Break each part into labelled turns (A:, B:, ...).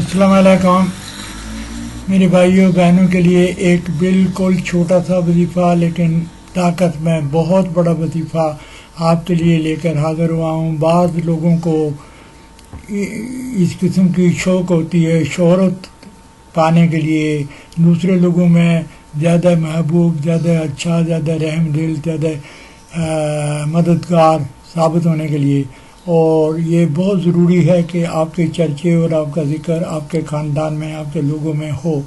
A: السلام علیکم میرے بھائیوں بہنوں کے لیے ایک بالکل چھوٹا سا وظیفہ لیکن طاقت میں بہت بڑا وظیفہ آپ کے لیے لے کر حاضر ہوا ہوں۔ بعض لوگوں کو اس قسم کی شوق ہوتی ہے شہرت پانے کے لیے، دوسرے لوگوں میں زیادہ محبوب، زیادہ اچھا، زیادہ رحم دل، زیادہ مددگار ثابت ہونے کے لیے، اور یہ بہت ضروری ہے کہ آپ کے چرچے اور آپ کا ذکر آپ کے خاندان میں، آپ کے لوگوں میں ہو۔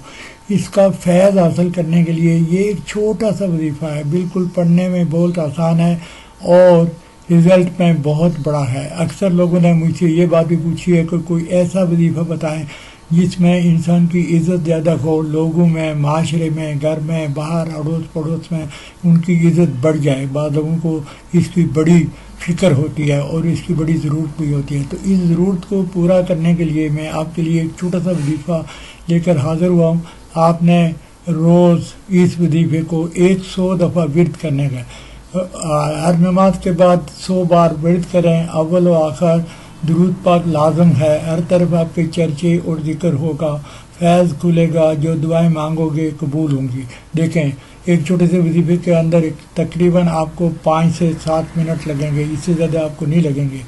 A: اس کا فیض حاصل کرنے کے لیے یہ ایک چھوٹا سا وظیفہ ہے، بالکل پڑھنے میں بہت آسان ہے اور رزلٹ میں بہت بڑا ہے۔ اکثر لوگوں نے مجھ سے یہ بات بھی پوچھی ہے کہ کوئی ایسا وظیفہ بتائیں جس میں انسان کی عزت زیادہ ہو، لوگوں میں، معاشرے میں، گھر میں، باہر، اڑوس پڑوس میں ان کی عزت بڑھ جائے۔ بعض لوگوں کو اس کی بڑی فکر ہوتی ہے اور اس کی بڑی ضرورت بھی ہوتی ہے، تو اس ضرورت کو پورا کرنے کے لیے میں آپ کے لیے ایک چھوٹا سا وظیفہ لے کر حاضر ہوا ہوں۔ آپ نے روز اس وظیفے کو 100 دفعہ ورد کرنے کا، ہر نماز کے بعد 100 بار ورد کریں، اول و آخر درود پاک لازم ہے، ہر طرف آپ کے چرچے اور ذکر ہوگا، فیض کھلے گا، جو دعائیں مانگو گے قبول ہوں گی۔ دیکھیں ایک چھوٹے سے وظیفے کے اندر تقریباً آپ کو 5 سے 7 منٹ لگیں گے، اس سے زیادہ آپ کو نہیں لگیں گے،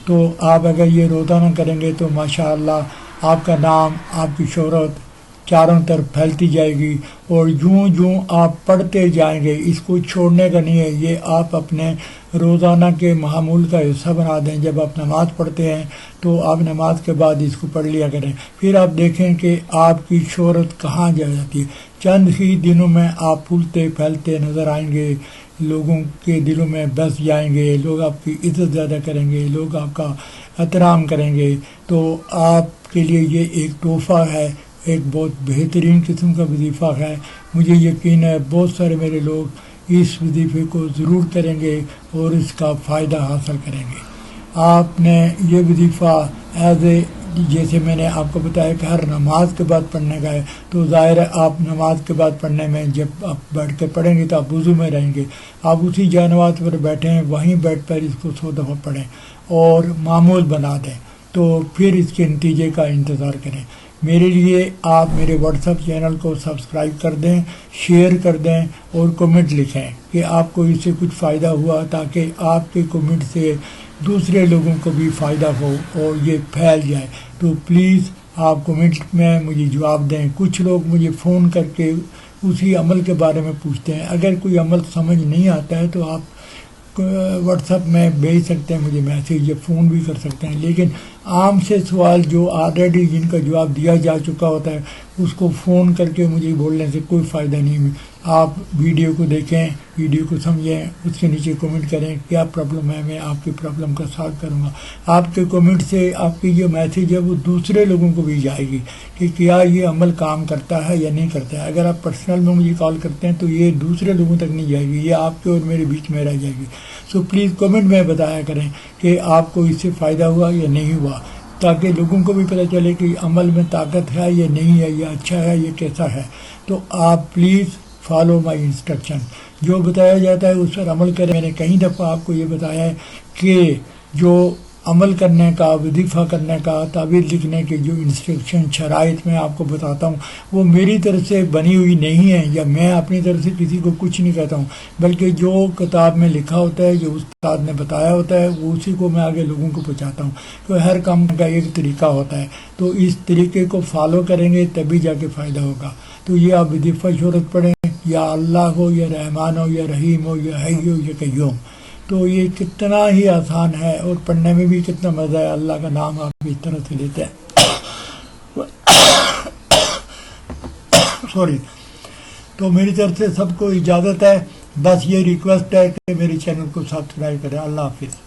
A: تو آپ اگر یہ روزانہ کریں گے تو ماشاءاللہ آپ کا نام، آپ کی شہرت چاروں طرف پھیلتی جائے گی، اور جوں آپ پڑھتے جائیں گے، اس کو چھوڑنے کا نہیں ہے، یہ آپ اپنے روزانہ کے معمول کا حصہ بنا دیں۔ جب آپ نماز پڑھتے ہیں تو آپ نماز کے بعد اس کو پڑھ لیا کریں، پھر آپ دیکھیں کہ آپ کی شہرت کہاں جا جاتی ہے۔ چند ہی دنوں میں آپ پھولتے پھیلتے نظر آئیں گے، لوگوں کے دلوں میں بس جائیں گے، لوگ آپ کی عزت زیادہ کریں گے، لوگ آپ کا احترام کریں گے۔ تو آپ کے لیے یہ ایک تحفہ ہے، ایک بہت بہترین قسم کا وظیفہ ہے۔ مجھے یقین ہے بہت سارے میرے لوگ اس وظیفے کو ضرور کریں گے اور اس کا فائدہ حاصل کریں گے۔ آپ نے یہ وظیفہ جیسے میں نے آپ کو بتایا کہ ہر نماز کے بعد پڑھنے کا ہے، تو ظاہر ہے آپ نماز کے بعد پڑھنے میں جب آپ بیٹھ کے پڑھیں گے تو آپ وضو میں رہیں گے، آپ اسی جائے نماز پر بیٹھے ہیں، وہیں بیٹھ کر اس کو 100 دفعہ پڑھیں اور معمول بنا دیں، تو پھر اس کے نتیجے کا انتظار کریں۔ میرے لیے آپ میرے واٹس ایپ چینل کو سبسکرائب کر دیں، شیئر کر دیں اور کمنٹ لکھیں کہ آپ کو اس سے کچھ فائدہ ہوا، تاکہ آپ کے کمنٹ سے دوسرے لوگوں کو بھی فائدہ ہو اور یہ پھیل جائے۔ تو پلیز آپ کمنٹ میں مجھے جواب دیں۔ کچھ لوگ مجھے فون کر کے اسی عمل کے بارے میں پوچھتے ہیں، اگر کوئی عمل سمجھ نہیں آتا ہے تو آپ واٹس ایپ میں بھیج سکتے ہیں مجھے میسیج، یا فون بھی کر سکتے ہیں، لیکن عام سے سوال جو آلریڈی جن کا جواب دیا جا چکا ہوتا ہے اس کو فون کر کے مجھے بولنے سے کوئی فائدہ نہیں۔ آپ ویڈیو کو دیکھیں، ویڈیو کو سمجھیں، اس کے نیچے کمنٹ کریں کیا پرابلم ہے، میں آپ کی پرابلم کا سالو کروں گا۔ آپ کے کمنٹ سے آپ کی جو میسیج ہے وہ دوسرے لوگوں کو بھی جائے گی کہ کیا یہ عمل کام کرتا ہے یا نہیں کرتا ہے۔ اگر آپ پرسنل میں مجھے کال کرتے ہیں تو یہ دوسرے لوگوں تک نہیں جائے گی، یہ آپ کے اور میرے بیچ میں رہ جائے گی۔ سو پلیز کمنٹ میں بتایا کریں کہ آپ کو اس سے فائدہ ہوا یا نہیں ہوا، تاکہ لوگوں کو بھی پتہ چلے کہ عمل میں طاقت ہے یا نہیں ہے، یہ اچھا ہے، یہ کیسا ہے۔ تو آپ پلیز فالو مائی انسٹرکشن، جو بتایا جاتا ہے اس پر عمل کریں۔ میں نے کئی دفعہ آپ کو یہ بتایا ہے کہ جو عمل کرنے کا، وظیفہ کرنے کا، تعویذ لکھنے کے جو انسٹرکشن شرائط میں آپ کو بتاتا ہوں وہ میری طرف سے بنی ہوئی نہیں ہے، یا میں اپنی طرف سے کسی کو کچھ نہیں کہتا ہوں، بلکہ جو کتاب میں لکھا ہوتا ہے، جو استاد نے بتایا ہوتا ہے، وہ اسی کو میں آگے لوگوں کو پہنچاتا ہوں۔ تو ہر کام کا ایک طریقہ ہوتا ہے، تو اس طریقے کو فالو کریں گے تبھی جا کے فائدہ ہوگا۔ تو یہ آپ وظیفہ شہرت پڑھیں، یا اللہ ہو، یا رحمان ہو، یا رحیم ہو، یا حی ہو، یا قیوم، تو یہ کتنا ہی آسان ہے اور پڑھنے میں بھی کتنا مزہ ہے۔ اللہ کا نام آپ اس طرح سے لیتے ہیں سوری۔ تو میری طرف سے سب کو اجازت ہے، بس یہ ریکویسٹ ہے کہ میرے چینل کو سبسکرائب کریں۔ اللہ حافظ۔